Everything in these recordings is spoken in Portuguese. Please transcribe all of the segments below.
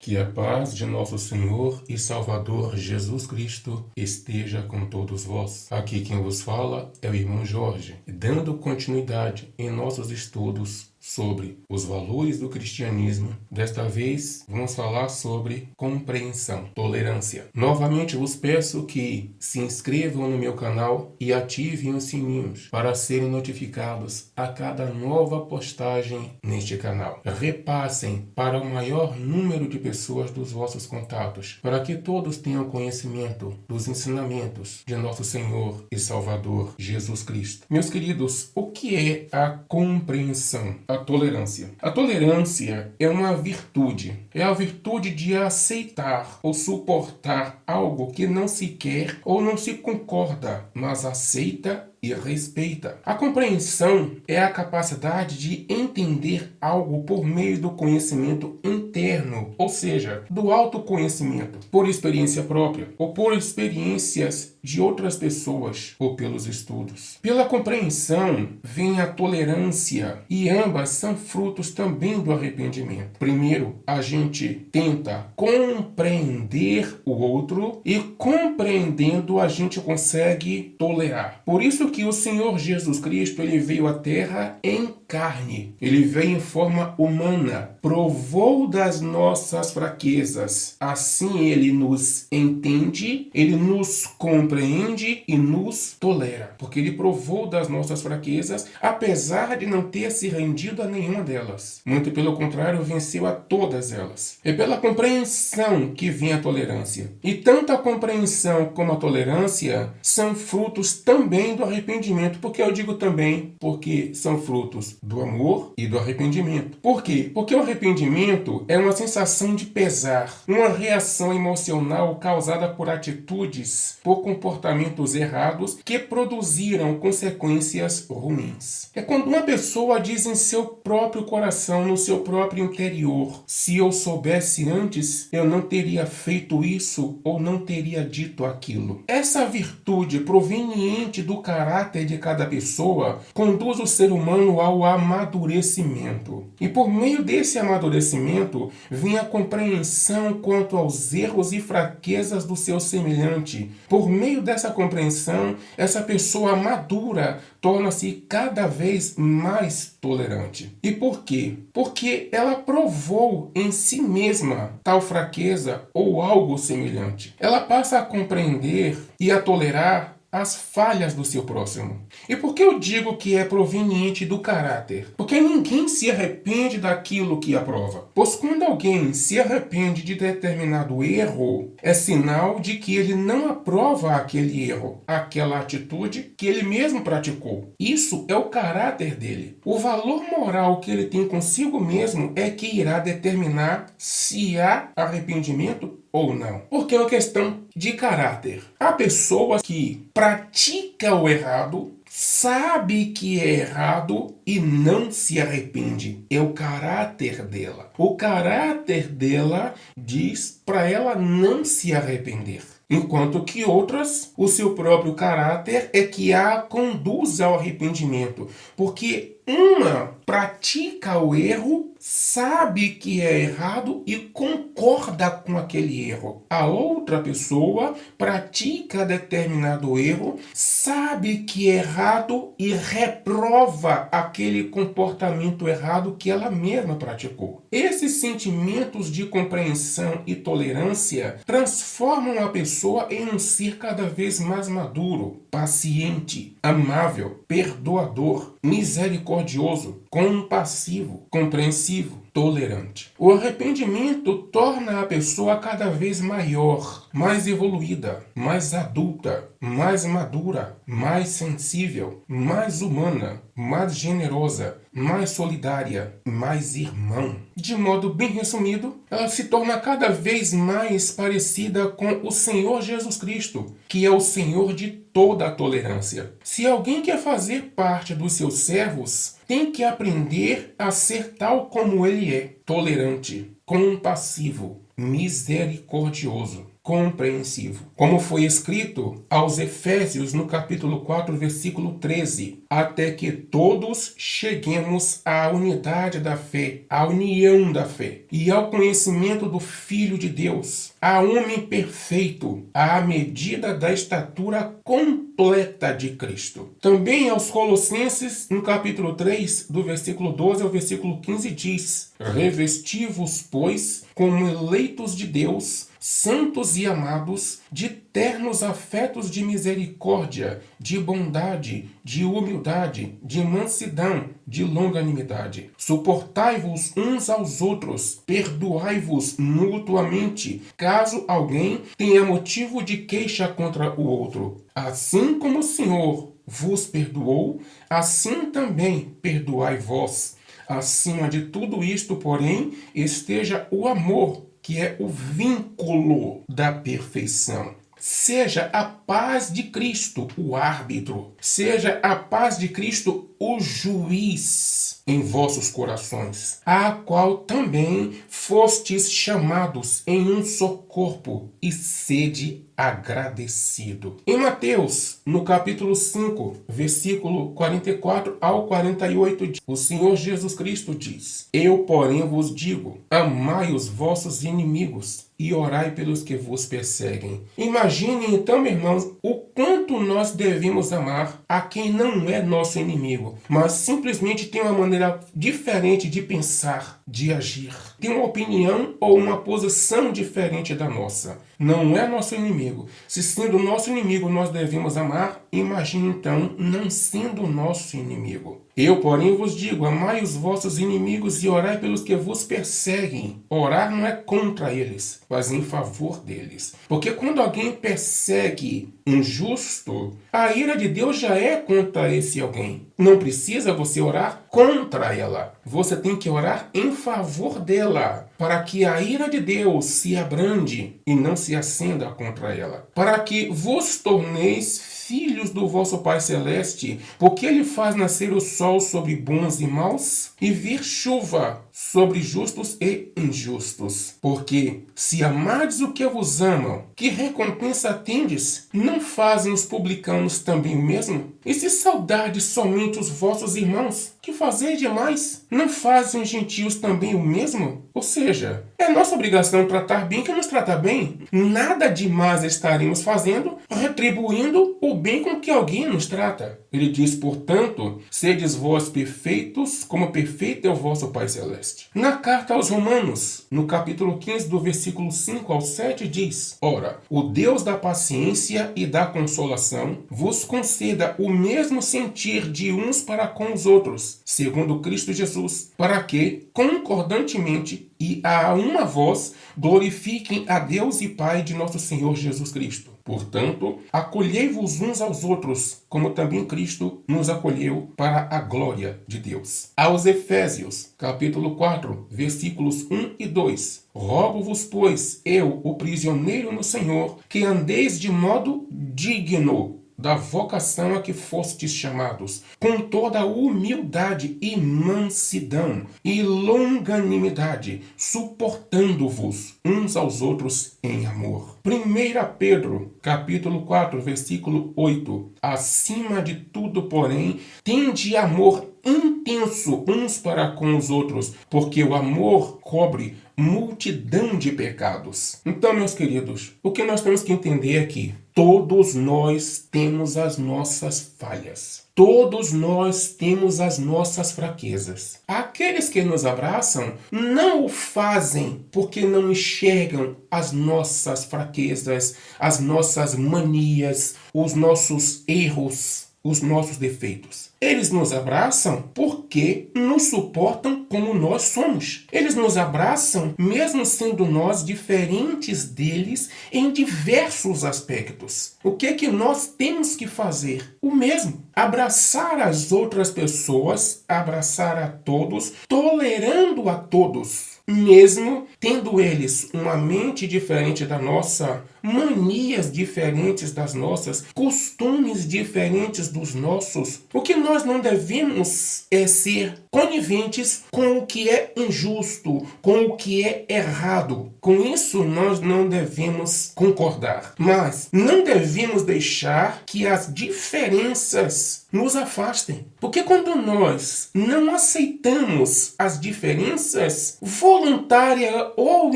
Que a paz de nosso Senhor e Salvador Jesus Cristo esteja com todos vós. Aqui quem vos fala é o irmão Jorge, dando continuidade em nossos estudos sobre os valores do cristianismo. Desta vez vamos falar sobre compreensão, tolerância. Novamente vos peço que se inscrevam no meu canal e ativem os sininhos para serem notificados a cada nova postagem neste canal. Repassem para o maior número de pessoas dos vossos contatos, para que todos tenham conhecimento dos ensinamentos de nosso Senhor e Salvador Jesus Cristo. Meus queridos, o que é a compreensão? A tolerância. A tolerância é uma virtude. É a virtude de aceitar ou suportar algo que não se quer ou não se concorda, mas aceita e respeita. A compreensão é a capacidade de entender algo por meio do conhecimento interno, ou seja, do autoconhecimento, por experiência própria, ou por experiências de outras pessoas, ou pelos estudos. Pela compreensão vem a tolerância, e ambas são frutos também do arrependimento. Primeiro, a gente tenta compreender o outro, e compreendendo a gente consegue tolerar. Por isso que o Senhor Jesus Cristo, ele veio à Terra em carne. Ele veio em forma humana, provou das nossas fraquezas. Assim ele nos entende, ele nos compreende e nos tolera. Porque ele provou das nossas fraquezas, apesar de não ter se rendido a nenhuma delas. Muito pelo contrário, venceu a todas elas. É pela compreensão que vem a tolerância. E tanto a compreensão como a tolerância são frutos também do arrependimento. Por que eu digo também? Porque são frutos do amor e do arrependimento. Por quê? Porque o arrependimento é uma sensação de pesar, uma reação emocional causada por atitudes, por comportamentos errados que produziram consequências ruins. É quando uma pessoa diz em seu próprio coração, no seu próprio interior: se eu soubesse antes, eu não teria feito isso ou não teria dito aquilo. Essa virtude proveniente do caráter de cada pessoa conduz o ser humano ao amadurecimento. E por meio desse amadurecimento vem a compreensão quanto aos erros e fraquezas do seu semelhante. Por meio dessa compreensão, essa pessoa madura torna-se cada vez mais tolerante. E por quê? Porque ela provou em si mesma tal fraqueza ou algo semelhante. Ela passa a compreender e a tolerar as falhas do seu próximo. E por que eu digo que é proveniente do caráter? Porque ninguém se arrepende daquilo que aprova. Pois quando alguém se arrepende de determinado erro, é sinal de que ele não aprova aquele erro, aquela atitude que ele mesmo praticou. Isso é o caráter dele. O valor moral que ele tem consigo mesmo é que irá determinar se há arrependimento ou não. Porque é uma questão de caráter. A pessoa que pratica o errado sabe que é errado e não se arrepende. É o caráter dela. O caráter dela diz para ela não se arrepender. Enquanto que outras, o seu próprio caráter é que a conduz ao arrependimento. Porque uma pratica o erro, sabe que é errado e concorda com aquele erro. A outra pessoa pratica determinado erro, sabe que é errado e reprova aquele comportamento errado que ela mesma praticou. Esses sentimentos de compreensão e tolerância transformam a pessoa em um ser cada vez mais maduro, paciente, amável, perdoador, misericordioso, compassivo, compreensivo, tolerante. O arrependimento torna a pessoa cada vez maior, mais evoluída, mais adulta, mais madura, mais sensível, mais humana, mais generosa, mais solidária, mais irmã. De modo bem resumido, ela se torna cada vez mais parecida com o Senhor Jesus Cristo, que é o Senhor de toda a tolerância. Se alguém quer fazer parte dos seus servos, tem que aprender a ser tal como ele é: tolerante, compassivo, misericordioso, compreensivo. Como foi escrito aos Efésios no capítulo 4, versículo 13, até que todos cheguemos à unidade da fé, à união da fé e ao conhecimento do Filho de Deus, a homem perfeito, à medida da estatura completa de Cristo. Também aos Colossenses, no capítulo 3, do versículo 12 ao versículo 15, diz: revesti-vos, pois, como eleitos de Deus, santos e amados, de ternos afetos de misericórdia, de bondade, de humildade, de mansidão, de longanimidade. Suportai-vos uns aos outros, perdoai-vos mutuamente, caso alguém tenha motivo de queixa contra o outro. Assim como o Senhor vos perdoou, assim também perdoai vós. Acima de tudo isto, porém, esteja o amor, que é o vínculo da perfeição. Seja a paz de Cristo o árbitro, seja a paz de Cristo o juiz em vossos corações, a qual também fostes chamados em um só corpo, e sede agradecido. Em Mateus, no capítulo 5, versículo 44 ao 48, o Senhor Jesus Cristo diz: eu, porém, vos digo, amai os vossos inimigos e orai pelos que vos perseguem. Imagine então, meus irmãos, o quanto nós devemos amar a quem não é nosso inimigo, mas simplesmente tem uma maneira diferente de pensar, de agir, tem uma opinião ou uma posição diferente da nossa. Não é nosso inimigo. Se sendo nosso inimigo nós devemos amar, imagine então não sendo nosso inimigo. Eu, porém, vos digo, amai os vossos inimigos e orai pelos que vos perseguem. Orar não é contra eles, mas em favor deles. Porque quando alguém persegue um justo, a ira de Deus já é contra esse alguém. Não precisa você orar contra ela. Você tem que orar em favor dela, para que a ira de Deus se abrande e não se acenda contra ela. Para que vos torneis filhos do vosso Pai Celeste, porque Ele faz nascer o sol sobre bons e maus e vir chuva sobre justos e injustos. Porque se amardes o que vos amam, que recompensa tendes? Não fazem os publicanos também o mesmo? E se saudardes somente os vossos irmãos, que fazeis demais? Não fazem os gentios também o mesmo? Ou seja, é nossa obrigação tratar bem quem nos trata bem. Nada demais estaremos fazendo, retribuindo o bem com que alguém nos trata. Ele diz, portanto, sedes vós perfeitos, como perfeito é o vosso Pai Celeste. Na carta aos Romanos, no capítulo 15, do versículo 5 ao 7, diz: ora, o Deus da paciência e da consolação vos conceda o mesmo sentir de uns para com os outros, segundo Cristo Jesus, para que, concordantemente e a uma voz, glorifiquem a Deus e Pai de nosso Senhor Jesus Cristo. Portanto, acolhei-vos uns aos outros, como também Cristo nos acolheu para a glória de Deus. Aos Efésios, capítulo 4, versículos 1 e 2. Rogo-vos, pois, eu, o prisioneiro no Senhor, que andeis de modo digno da vocação a que fostes chamados, com toda humildade e mansidão e longanimidade, suportando-vos uns aos outros em amor. 1 Pedro, capítulo 4, versículo 8. Acima de tudo, porém, tende amor intenso uns para com os outros, porque o amor cobre multidão de pecados. Então, meus queridos, o que nós temos que entender é que todos nós temos as nossas falhas. Todos nós temos as nossas fraquezas. Aqueles que nos abraçam não o fazem porque não enxergam as nossas fraquezas, as nossas manias, os nossos erros, os nossos defeitos. Eles nos abraçam porque nos suportam como nós somos. Eles nos abraçam mesmo sendo nós diferentes deles em diversos aspectos. O que é que nós temos que fazer? O mesmo. Abraçar as outras pessoas, abraçar a todos, tolerando a todos. mesmo tendo eles uma mente diferente da nossa, manias diferentes das nossas, costumes diferentes dos nossos, o que nós não devemos é ser coniventes com o que é injusto, com o que é errado. Com isso nós não devemos concordar, mas não devemos deixar que as diferenças nos afastem. Porque quando nós não aceitamos as diferenças, voluntária ou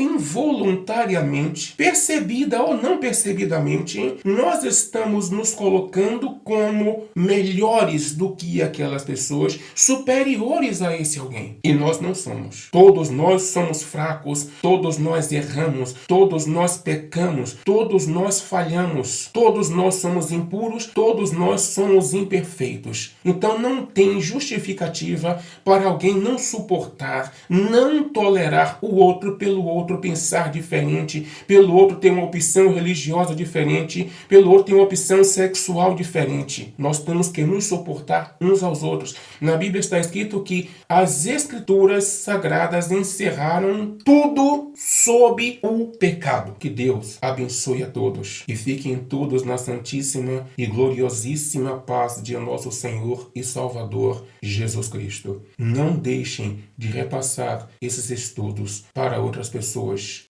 involuntariamente, percebida ou não percebidamente, nós estamos nos colocando como melhores do que aquelas pessoas, superiores a esse alguém. E nós não somos. Todos nós somos fracos, todos nós erramos, todos nós pecamos, todos nós falhamos, todos nós somos impuros, todos nós somos imperfeitos. Então não tem justificativa para alguém não suportar, não tolerar o outro, pelo outro pensar diferente, pelo outro ter uma opção religiosa diferente, pelo outro ter uma opção sexual diferente. Nós temos que nos suportar uns aos outros. Na Bíblia está escrito que as Escrituras Sagradas encerraram tudo sob o pecado. Que Deus abençoe a todos e fiquem todos na santíssima e gloriosíssima paz de nosso Senhor e Salvador Jesus Cristo. Não deixem de repassar esses estudos para outras pessoas.